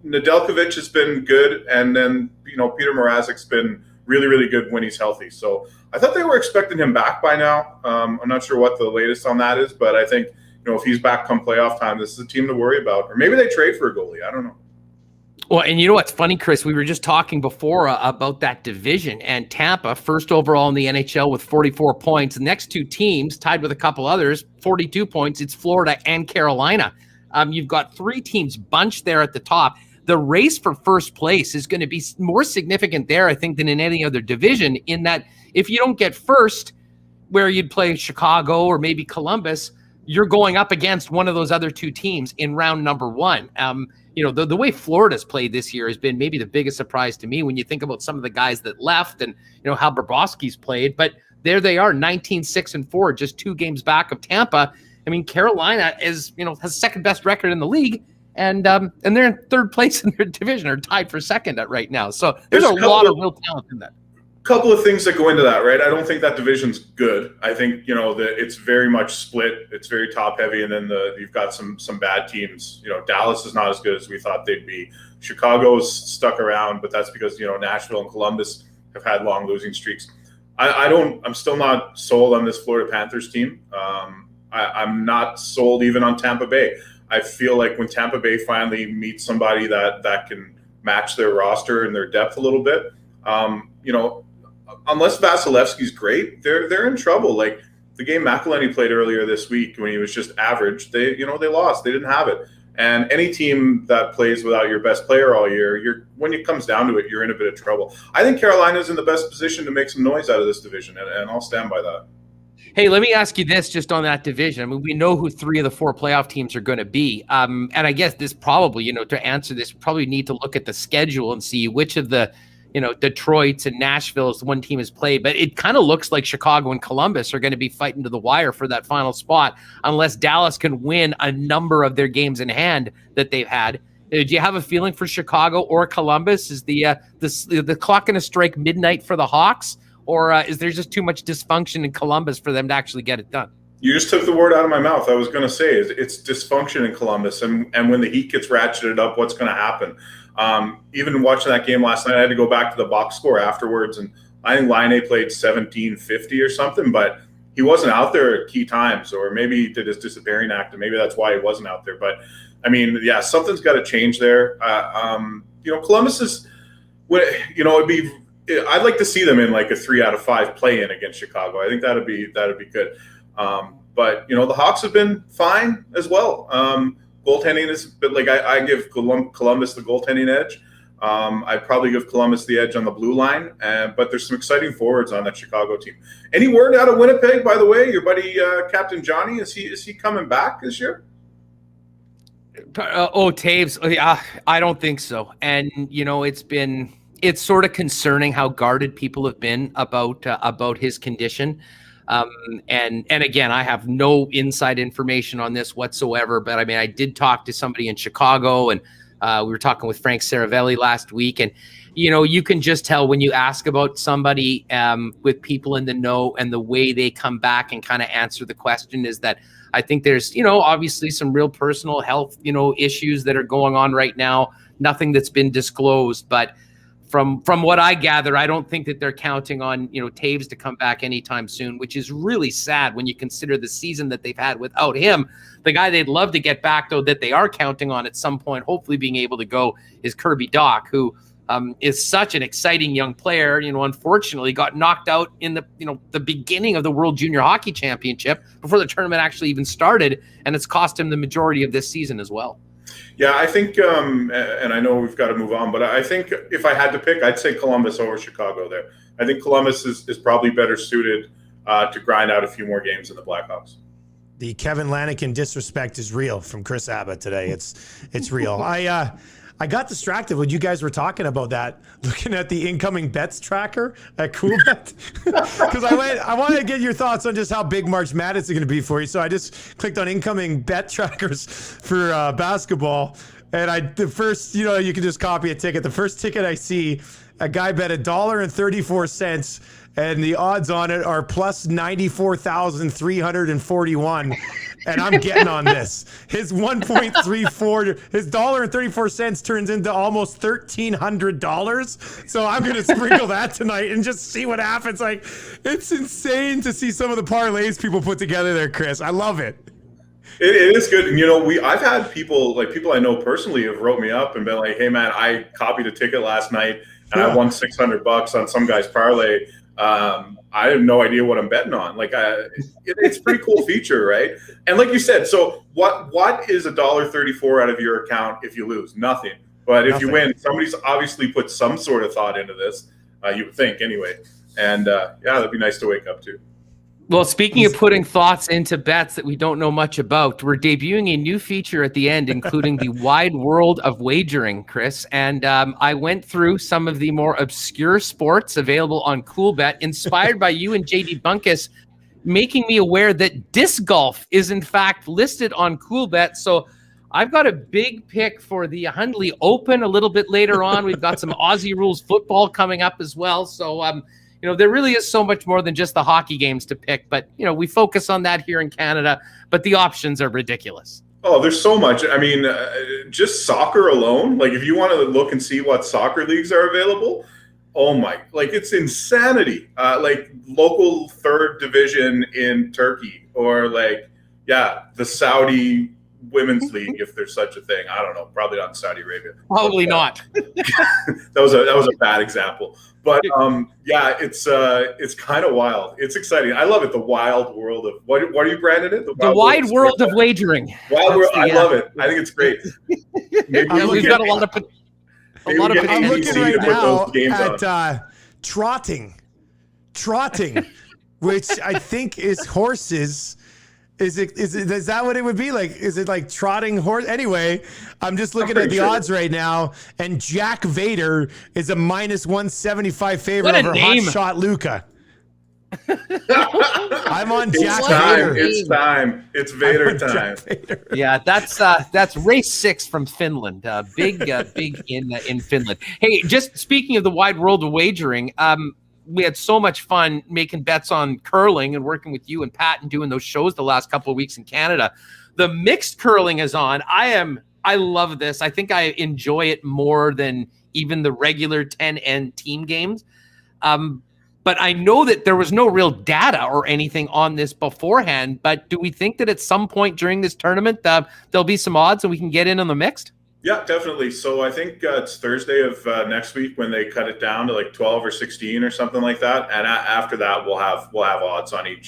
Nedeljkovic has been good, and then Peter Mrazek's been really, really good when he's healthy. So I thought they were expecting him back by now. I'm not sure what the latest on that is, but I think if he's back come playoff time, this is a team to worry about. Or maybe they trade for a goalie. I don't know. Well, and you know what's funny, Chris? We were just talking before about that division, and Tampa, first overall in the NHL with 44 points. The next 2 teams, tied with a couple others, 42 points. It's Florida and Carolina. You've got 3 teams bunched there at the top. The race for first place is going to be more significant there, I think, than in any other division, in that if you don't get first, where you'd play Chicago or maybe Columbus, you're going up against one of those other two teams in round number one. The way Florida's played this year has been maybe the biggest surprise to me when you think about some of the guys that left and, how Bobrovsky's played. But there they are, 19-6-4, just 2 games back of Tampa. I mean, Carolina has second best record in the league, and they're in third place in their division, or tied for second right now. So there's a lot of real talent in that. Couple of things that go into that, right? I don't think that division's good. I think it's very much split. It's very top heavy, and then you've got some bad teams. Dallas is not as good as we thought they'd be. Chicago's stuck around, but that's because Nashville and Columbus have had long losing streaks. I'm still not sold on this Florida Panthers team. I'm not sold even on Tampa Bay. I feel like when Tampa Bay finally meets somebody that can match their roster and their depth a little bit, unless Vasilevsky's great, they're in trouble. Like the game McElhinney played earlier this week when he was just average, they lost. They didn't have it. And any team that plays without your best player all year, when it comes down to it, you're in a bit of trouble. I think Carolina's in the best position to make some noise out of this division, and I'll stand by that. Hey, let me ask you this just on that division. I mean, we know who 3 of the 4 playoff teams are going to be. And I guess this probably, to answer this, probably need to look at the schedule and see which of the Detroit's and Nashville's one team has played, but it kind of looks like Chicago and Columbus are going to be fighting to the wire for that final spot unless Dallas can win a number of their games in hand that they've had. Do you have a feeling for Chicago or Columbus? Is the clock going to strike midnight for the Hawks, or is there just too much dysfunction in Columbus for them to actually get it done? You just took the word out of my mouth. I was going to say it's dysfunction in Columbus, and when the heat gets ratcheted up, what's going to happen? Even watching that game last night, I had to go back to the box score afterwards, and I think Laine played 17-50 or something, but he wasn't out there at key times, or maybe he did his disappearing act, and maybe that's why he wasn't out there. But I mean, yeah, something's got to change there. Columbus is, I'd like to see them in like a 3 out of 5 play-in against Chicago. I think that'd be good. But the Hawks have been fine as well. Goaltending is, but like I give Columbus the goaltending edge. I'd probably give Columbus the edge on the blue line. But there's some exciting forwards on that Chicago team. Any word out of Winnipeg, by the way? Your buddy Captain Johnny, is he coming back this year? Taves. I don't think so. And it's sort of concerning how guarded people have been about his condition. And again, I have no inside information on this whatsoever, but I mean, I did talk to somebody in Chicago, and we were talking with Frank Saravelli last week, and you can just tell when you ask about somebody with people in the know, and the way they come back and kind of answer the question is that I think there's obviously some real personal health issues that are going on right now. Nothing that's been disclosed, but from what I gather, I don't think that they're counting on, Taves to come back anytime soon, which is really sad when you consider the season that they've had without him. The guy they'd love to get back, though, that they are counting on at some point, hopefully being able to go, is Kirby Dock, who is such an exciting young player. Unfortunately got knocked out in the beginning of the World Junior Hockey Championship before the tournament actually even started, and it's cost him the majority of this season as well. Yeah, I think, and I know we've got to move on, but I think if I had to pick, I'd say Columbus over Chicago there. I think Columbus is probably better suited to grind out a few more games than the Blackhawks. The Kevin Lanigan disrespect is real from Chris Abbott today. It's real. I got distracted when you guys were talking about that, looking at the incoming bets tracker at Coolbet, because I wanted to get your thoughts on just how big March Madness is going to be for you. So I just clicked on incoming bet trackers for basketball, and the first, you can just copy a ticket. The first ticket I see, a guy bet $1.34, and the odds on it are plus 94,341. And I'm getting on this. His 1.34, his $1.34 turns into almost $1,300. So I'm going to sprinkle that tonight and just see what happens. Like, it's insane to see some of the parlays people put together there, Chris. I love it. It is good. And, I've had people I know personally have wrote me up and been like, hey man, I copied a ticket last night and I won $600 on some guy's parlay. I have no idea what I'm betting on. Like, it's a pretty cool feature, right? And like you said, so what is $1.34 out of your account if you lose? Nothing. But if you win, somebody's obviously put some sort of thought into this. You would think, anyway. And that'd be nice to wake up to. Well, speaking of putting thoughts into bets that we don't know much about, we're debuting a new feature at the end, including the Wide World of Wagering, Chris. And I went through some of the more obscure sports available on CoolBet, inspired by you and JD Bunkus, making me aware that disc golf is in fact listed on CoolBet. So I've got a big pick for the Hundley Open a little bit later on. We've got some Aussie rules football coming up as well. So, there really is so much more than just the hockey games to pick, but, we focus on that here in Canada, but the options are ridiculous. Oh, there's so much. I mean, just soccer alone, like if you want to look and see what soccer leagues are available, it's insanity. Like local third division in Turkey, or the Saudi women's league, if there's such a thing. I don't know, probably not in Saudi Arabia. Probably not. that was a bad example. But it's kind of wild. It's exciting. I love it. The wild world of what are you branding it? The wide world of wagering. Wild world. I love it. I think it's great. We've got a lot of I'm looking right now at trotting, which I think is horses. Is that what it would be like? Is it like trotting horse? Anyway, I'm just looking at the odds right now, and Jack Vader is a -175 favorite over Hot Shot Luca. I'm on Jack Vader. It's time. It's Vader time. Yeah, that's race 6 from Finland. Big in Finland. Hey, just speaking of the Wide World of Wagering, we had so much fun making bets on curling and working with you and Pat and doing those shows the last couple of weeks in Canada. The mixed curling is on. I love this. I think I enjoy it more than even the regular 10-end team games. But I know that there was no real data or anything on this beforehand. But do we think that at some point during this tournament, there'll be some odds and we can get in on the mixed? Yeah, definitely. So I think it's Thursday of next week when they cut it down to like 12 or 16 or something like that. And after that, we'll have odds on each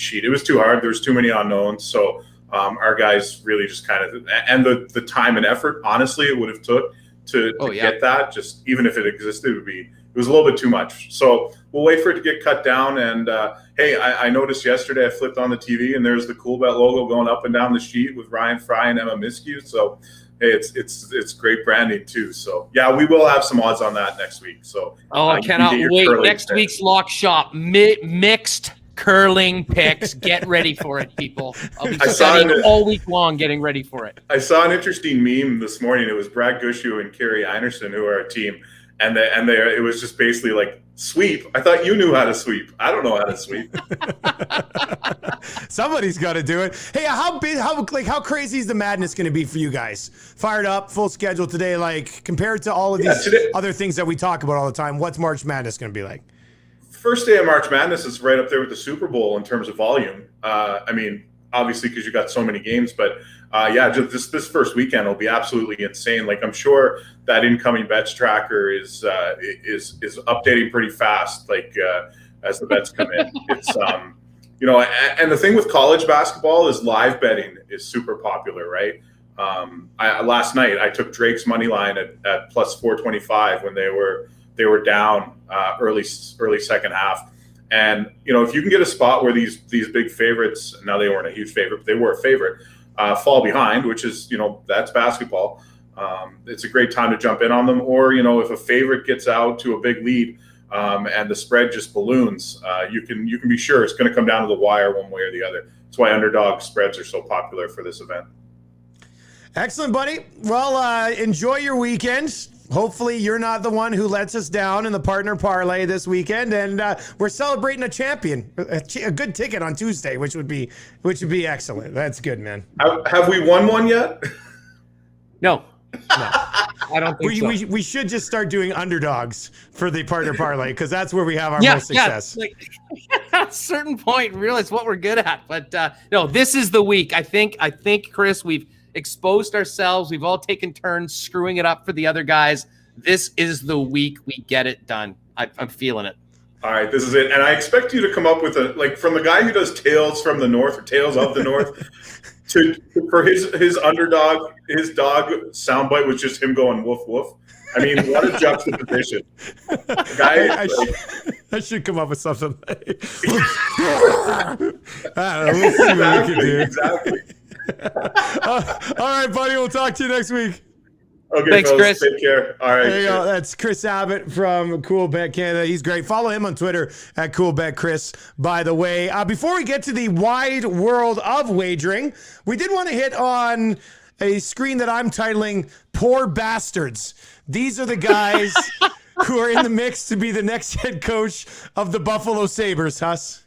sheet. It was too hard. There was too many unknowns. So our guys really just kind of, and the time and effort, honestly, it would have took to get that. Just even if it existed, it was a little bit too much. So we'll wait for it to get cut down. And hey, I noticed yesterday I flipped on the TV and there's the CoolBet logo going up and down the sheet with Ryan Fry and Emma Miskew. So hey, it's great branding too. So yeah, we will have some odds on that next week. So I cannot wait. Next week's Lock Shop mixed curling picks. Get ready for it, people. I'll be studying all week long, getting ready for it. I saw an interesting meme this morning. It was Brad Gushu and Carrie Einerson, who are our team, and it was just basically like sweep. I thought you knew how to sweep. I don't know how to sweep. Somebody's got to do it. Hey, how crazy is the madness going to be for you guys? Fired up, full schedule today. Like compared to all of these other things that we talk about all the time, what's March Madness going to be like? First day of March Madness is right up there with the Super Bowl in terms of volume. I mean, obviously because you got so many games, but just this first weekend will be absolutely insane. Like I'm sure that incoming bets tracker is updating pretty fast. Like as the bets come in, it's and the thing with college basketball is live betting is super popular, right? Last night I took Drake's money line at plus 425 when they were down early second half. And, if you can get a spot where these big favorites, now they weren't a huge favorite, but they were a favorite, fall behind, which is, that's basketball. It's a great time to jump in on them. Or, if a favorite gets out to a big lead and the spread just balloons, you can be sure it's going to come down to the wire one way or the other. That's why underdog spreads are so popular for this event. Excellent, buddy. Well, enjoy your weekend. Hopefully you're not the one who lets us down in the partner parlay this weekend, and we're celebrating a champion, a good ticket on Tuesday, which would be excellent. That's good, man. Have we won one yet? No, I don't think so. We should just start doing underdogs for the partner parlay because that's where we have our most success. Like, at a certain point, realize what we're good at, but no, this is the week. I think, Chris, we've exposed ourselves. We've all taken turns screwing it up for the other guys. This is the week we get it done. I'm feeling it. All right, this is it. And I expect you to come up with from the guy who does Tales from the North or Tales of the North, for his underdog, his dog soundbite was just him going woof woof. I mean, what a juxtaposition. Guy, I should come up with something. I don't know. We'll see what we can do. Exactly. All right, buddy. We'll talk to you next week. Okay, thanks, fellas, Chris. Take care. All right. There you go. That's Chris Abbott from Cool Bet Canada. He's great. Follow him on Twitter at CoolBetChris, by the way. Before we get to the wide world of wagering, we did want to hit on a screen that I'm titling Poor Bastards. These are the guys who are in the mix to be the next head coach of the Buffalo Sabres, Huss.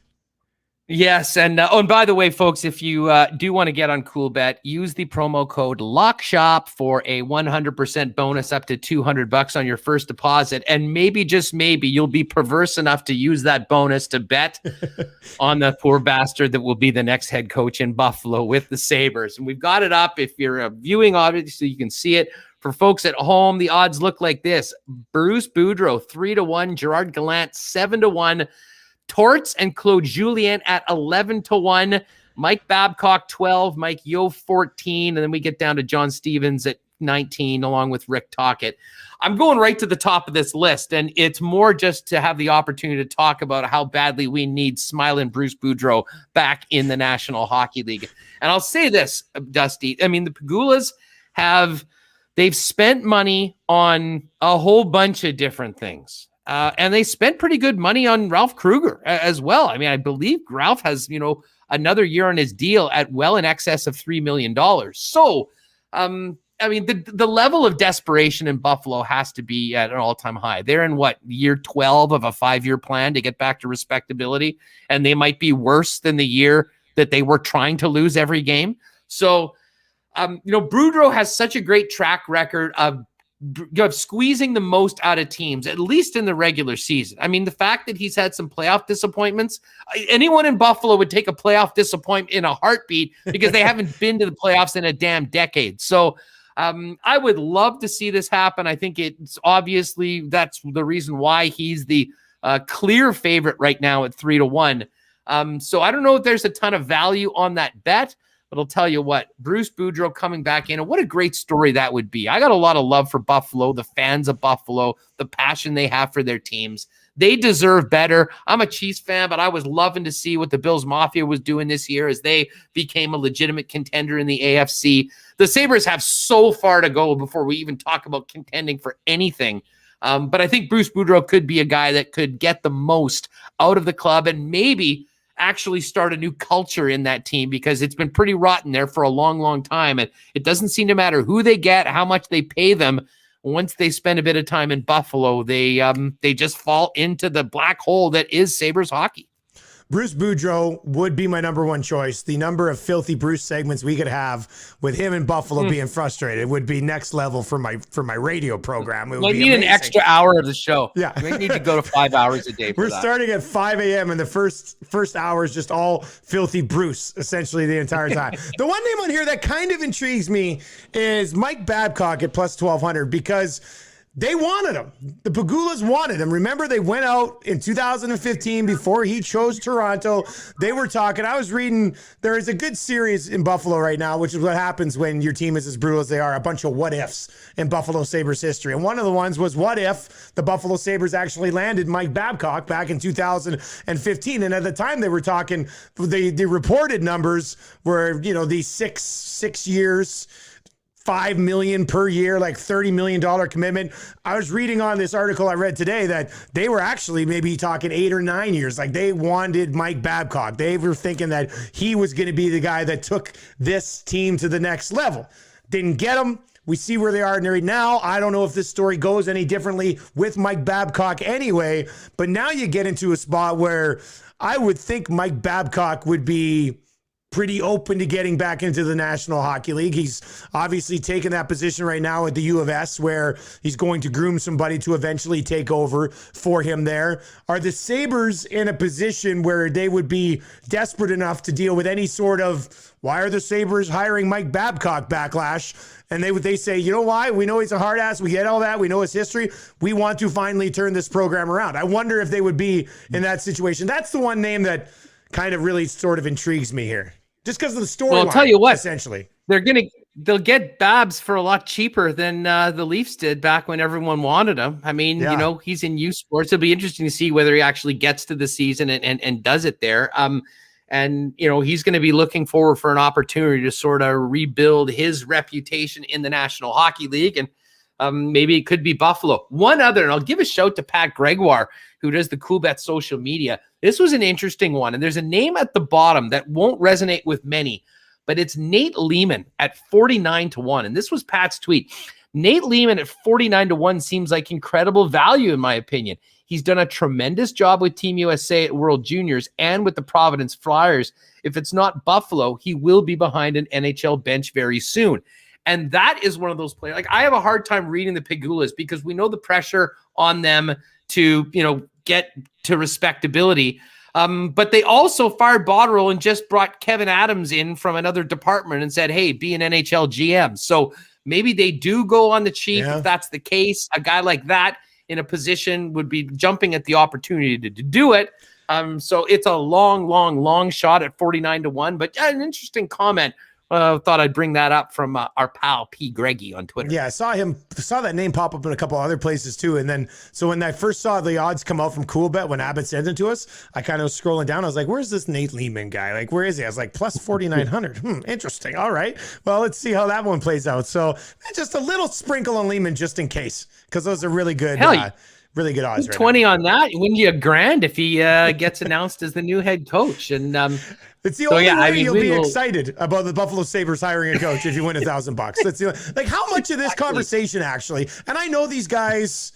Yes, and by the way, folks, if you do want to get on CoolBet, use the promo code LOCKSHOP for a 100% bonus up to $200 on your first deposit, and maybe, just maybe, you'll be perverse enough to use that bonus to bet on the poor bastard that will be the next head coach in Buffalo with the Sabres. And we've got it up. If you're viewing, obviously, you can see it. For folks at home, the odds look like this: Bruce Boudreau 3-1, Gerard Gallant 7-1. Torts and Claude Julien at 11-1, Mike Babcock 12, Mike Yeo 14, and then we get down to John Stevens at 19, along with Rick Tocchet. I'm going right to the top of this list, and it's more just to have the opportunity to talk about how badly we need smiling Bruce Boudreau back in the National Hockey League. And I'll say this, Dusty, I mean, the Pagulas they've spent money on a whole bunch of different things. And they spent pretty good money on Ralph Kruger as well. I mean, I believe Ralph has, another year on his deal at well in excess of $3 million. So, I mean, the level of desperation in Buffalo has to be at an all-time high. They're in year 12 of a 5-year plan to get back to respectability. And they might be worse than the year that they were trying to lose every game. So, Boudreau has such a great track record of squeezing the most out of teams, at least in the regular season. I mean, the fact that he's had some playoff disappointments, anyone in Buffalo would take a playoff disappointment in a heartbeat because they haven't been to the playoffs in a damn decade. So I would love to see this happen. I think it's obviously that's the reason why he's the clear favorite right now at 3-1. So I don't know if there's a ton of value on that bet. But I'll tell you what, Bruce Boudreau coming back in, and what a great story that would be. I got a lot of love for Buffalo, the fans of Buffalo, the passion they have for their teams. They deserve better. I'm a Chiefs fan, but I was loving to see what the Bills Mafia was doing this year as they became a legitimate contender in the AFC. The Sabres have so far to go before we even talk about contending for anything. But I think Bruce Boudreau could be a guy that could get the most out of the club and maybe actually start a new culture in that team, because it's been pretty rotten there for a long, long time. And it doesn't seem to matter who they get, how much they pay them. Once they spend a bit of time in Buffalo, they just fall into the black hole that is Sabres hockey. Bruce Boudreau would be my number one choice. The number of Filthy Bruce segments we could have with him in Buffalo being frustrated would be next level for my radio program. It would be need amazing. An extra hour of the show. Yeah. We need to go to 5 hours a day for We're that. starting at 5 a.m. and the first hour is just all Filthy Bruce, essentially the entire time. The one name on here that kind of intrigues me is Mike Babcock at plus 1,200, because they wanted him. The Pagulas wanted him. Remember, they went out in 2015 before he chose Toronto. They were talking. I was reading, there is a good series in Buffalo right now, which is what happens when your team is as brutal as they are, a bunch of what ifs in Buffalo Sabres history. And one of the ones was, what if the Buffalo Sabres actually landed Mike Babcock back in 2015? And at the time they were talking, the reported numbers were, these six years, $5 million per year, like $30 million commitment. I was reading on this article I read today that they were actually maybe talking 8 or 9 years. Like, they wanted Mike Babcock. They were thinking that he was going to be the guy that took this team to the next level. Didn't get him. We see where they are right now. I don't know if this story goes any differently with Mike Babcock anyway, but now you get into a spot where I would think Mike Babcock would be pretty open to getting back into the National Hockey League. He's obviously taken that position right now at the U of S, where he's going to groom somebody to eventually take over for him there. Are the Sabres in a position where they would be desperate enough to deal with any sort of, why are the Sabres hiring Mike Babcock backlash? And they say, you know why? We know he's a hard ass. We get all that. We know his history. We want to finally turn this program around. I wonder if they would be in that situation. That's the one name that kind of really sort of intrigues me here. just because of the storyline. Well, I'll tell you what, essentially. They'll get Babs for a lot cheaper than the Leafs did back when everyone wanted him. I mean, he's in U Sports. It'll be interesting to see whether he actually gets to the season and does it there. And he's going to be looking forward for an opportunity to sort of rebuild his reputation in the National Hockey League. And maybe it could be Buffalo. One other, and I'll give a shout to Pat Gregoire, who does the CoolBet social media. This was an interesting one. And there's a name at the bottom that won't resonate with many, but it's Nate Lehman at 49-1. And this was Pat's tweet. Nate Lehman at 49-1 seems like incredible value, in my opinion. He's done a tremendous job with Team USA at World Juniors and with the Providence Flyers. If it's not Buffalo, he will be behind an NHL bench very soon. And that is one of those players. Like, I have a hard time reading the Pigulas because we know the pressure on them to, get to respectability. But they also fired Botterill and just brought Kevin Adams in from another department and said, hey, be an NHL GM. So maybe they do go on the cheap. If that's the case, a guy like that in a position would be jumping at the opportunity to do it. So it's a long shot at 49-1, but an interesting comment. Thought I'd bring that up from our pal P. Greggy on Twitter. Yeah, I saw that name pop up in a couple other places too. And then, so when I first saw the odds come out from CoolBet, when Abbott sent it to us, I kind of was scrolling down. I was like, where's this Nate Lehman guy? Like, where is he? I was like, plus 4,900. Interesting. All right. Well, let's see how that one plays out. So just a little sprinkle on Lehman just in case, because those are really good. Really good odds. 20 on that. Win you $1,000 if he gets announced as the new head coach. And it's the only way you'll be excited about the Buffalo Sabres hiring a coach if you win $1,000. That's like how much of this conversation actually. And I know these guys,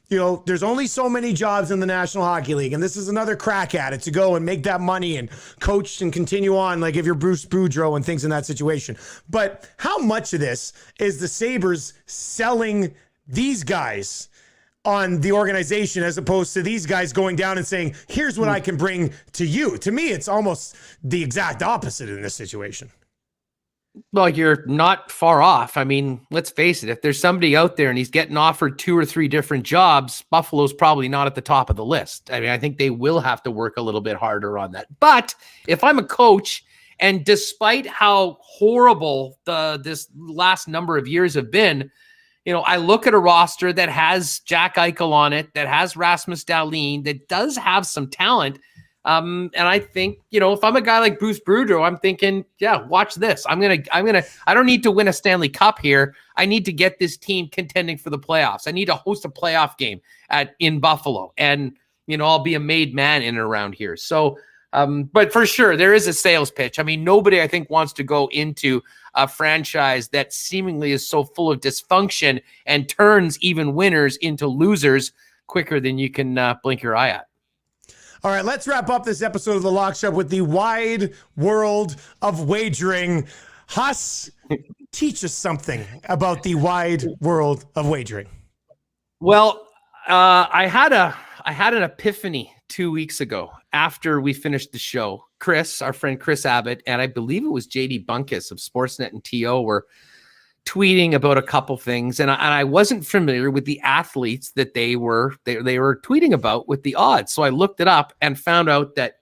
there's only so many jobs in the National Hockey League, and this is another crack at it to go and make that money and coach and continue on. Like if you're Bruce Boudreau and things in that situation. But how much of this is the Sabres selling these guys on the organization as opposed to these guys going down and saying, here's what I can bring to you? To me, it's almost the exact opposite in this situation. Well, you're not far off. I mean, let's face it. If there's somebody out there and he's getting offered 2 or 3 different jobs, Buffalo's probably not at the top of the list. I mean, I think they will have to work a little bit harder on that. But if I'm a coach, and despite how horrible this last number of years have been, I look at a roster that has Jack Eichel on it, that has Rasmus Dahlin, that does have some talent. And I think, if I'm a guy like Bruce Boudreau, I'm thinking, watch this. I don't need to win a Stanley Cup here. I need to get this team contending for the playoffs. I need to host a playoff game in Buffalo. And, I'll be a made man in and around here. So, but for sure, there is a sales pitch. I mean, nobody, I think, wants to go into a franchise that seemingly is so full of dysfunction and turns even winners into losers quicker than you can blink your eye at. All right, let's wrap up this episode of The Lock Shop with the Wide World of Wagering. Huss, teach us something about the Wide World of Wagering. Well, I had an epiphany 2 weeks ago after we finished the show. Our friend Chris Abbott, and I believe it was JD Bunkus of Sportsnet and TO were tweeting about a couple things, and I wasn't familiar with the athletes that they were tweeting about with the odds. So I looked it up and found out that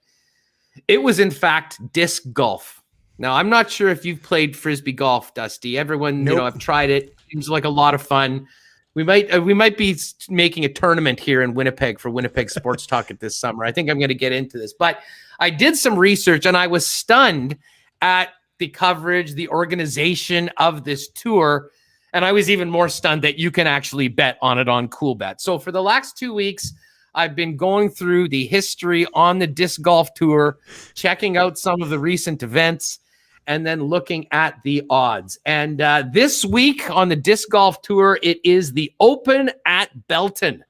it was in fact disc golf. Now, I'm not sure if you've played Frisbee golf, Dusty. Everyone, I've tried it. Seems like a lot of fun. We might be making a tournament here in Winnipeg for Winnipeg Sports Talk this summer. I think I'm going to get into this, but I did some research and I was stunned at the coverage, the organization of this tour. And I was even more stunned that you can actually bet on it on CoolBet. So for the last 2 weeks, I've been going through the history on the disc golf tour, checking out some of the recent events, and then looking at the odds. And this week on the disc golf tour, it is the Open at Belton.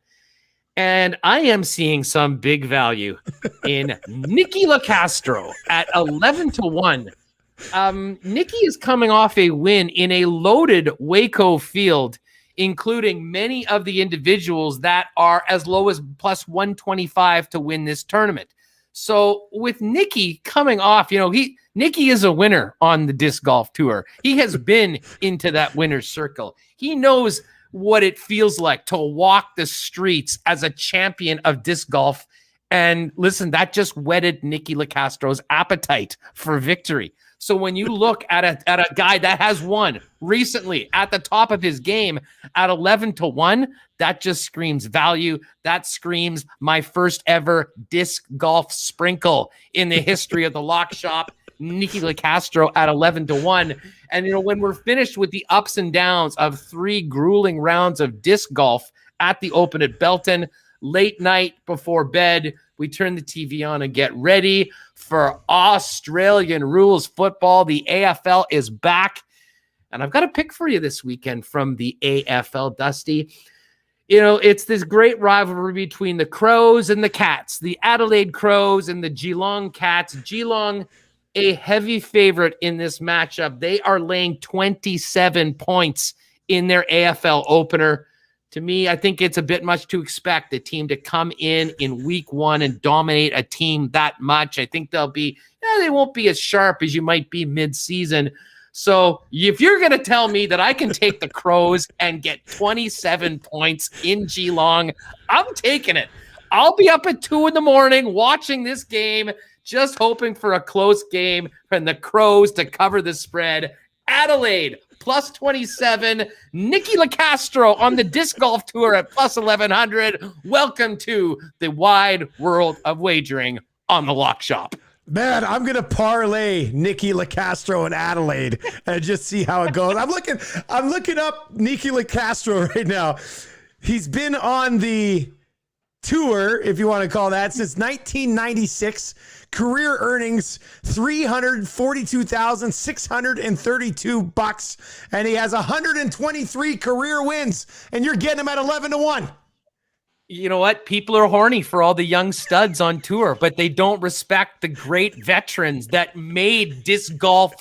And I am seeing some big value in Nikki Lecastro at 11-1. Nikki is coming off a win in a loaded Waco field, including many of the individuals that are as low as plus 125 to win this tournament. So with Nikki coming off, Nikki is a winner on the disc golf tour. He has been into that winner's circle. He knows what it feels like to walk the streets as a champion of disc golf. And listen, that just whetted Nikki Lecastro's appetite for victory. So when you look at a guy that has won recently at the top of his game at 11-1, that just screams value. That screams my first ever disc golf sprinkle in the history of the lock shop. Nikki Lecastro at 11-1. And, when we're finished with the ups and downs of 3 grueling rounds of disc golf at the Open at Belton, late night before bed, we turn the TV on and get ready for Australian rules football. The AFL is back. And I've got a pick for you this weekend from the AFL, Dusty. It's this great rivalry between the Crows and the Cats, the Adelaide Crows and the Geelong Cats. Geelong, a heavy favorite in this matchup. They are laying 27 points in their AFL opener. To me, I think it's a bit much to expect a team to come in week 1 and dominate a team that much. I think they won't be as sharp as you might be mid-season. So if you're going to tell me that I can take the Crows and get 27 points in Geelong, I'm taking it. I'll be up at 2 a.m. watching this game, just hoping for a close game and the Crows to cover the spread. Adelaide, plus 27. Nikki Lecastro on the disc golf tour at plus 1,100. Welcome to the wide world of wagering on the Lock Shop. Man, I'm going to parlay Nikki Lecastro in Adelaide and just see how it goes. I'm looking up Nikki Lecastro right now. He's been on the tour, if you want to call that, since 1996. Career earnings $342,632, and he has 123 career wins, and you're getting him at 11-1. You know what? People are horny for all the young studs on tour, but they don't respect the great veterans that made disc golf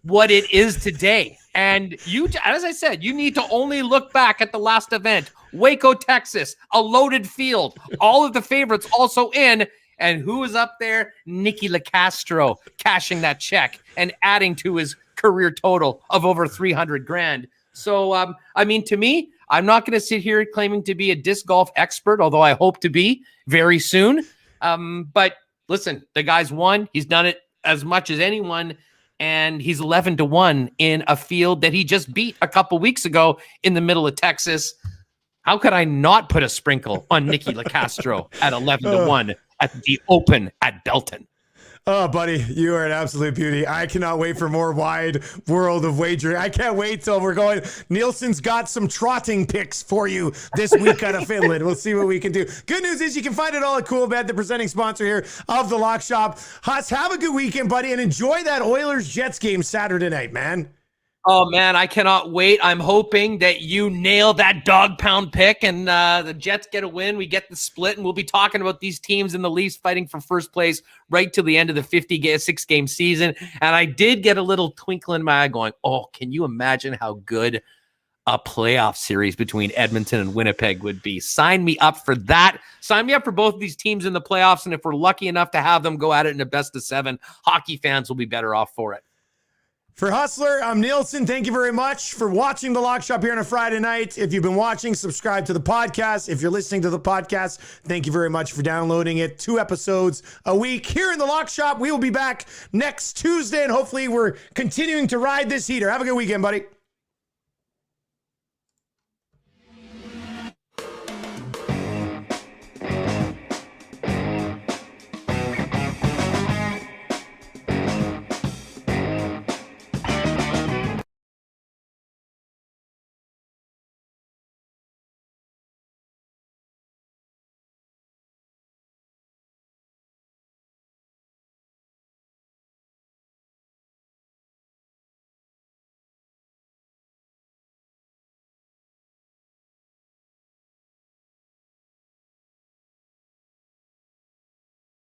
what it is today. And you, as I said, you need to only look back at the last event, Waco, Texas, a loaded field, all of the favorites also in. And who is up there? Nikki Lecastro cashing that check and adding to his career total of over 300 grand. So, to me, I'm not going to sit here claiming to be a disc golf expert, although I hope to be very soon. But listen, the guy's won. He's done it as much as anyone. And he's 11-1 in a field that he just beat a couple weeks ago in the middle of Texas. How could I not put a sprinkle on Nikki Lecastro at 11-1 at the Open at Belton? Oh, buddy, you are an absolute beauty. I cannot wait for more Wide World of Wagering. I can't wait till we're going. Nielsen's got some trotting picks for you this week out of Finland. We'll see what we can do. Good news is you can find it all at Coolbet, the presenting sponsor here of the Lock Shop. Huss, have a good weekend, buddy, and enjoy that Oilers-Jets game Saturday night, man. Oh, man, I cannot wait. I'm hoping that you nail that dog pound pick and the Jets get a win. We get the split, and we'll be talking about these teams in the Leafs fighting for first place right till the end of the 56-game season. And I did get a little twinkle in my eye going, oh, can you imagine how good a playoff series between Edmonton and Winnipeg would be? Sign me up for that. Sign me up for both of these teams in the playoffs, and if we're lucky enough to have them go at it in a best-of-7, hockey fans will be better off for it. For Hustler, I'm Nielsen. Thank you very much for watching The Lock Shop here on a Friday night. If you've been watching, subscribe to the podcast. If you're listening to the podcast, thank you very much for downloading it. 2 episodes a week here in The Lock Shop. We will be back next Tuesday, and hopefully we're continuing to ride this heater. Have a good weekend, buddy.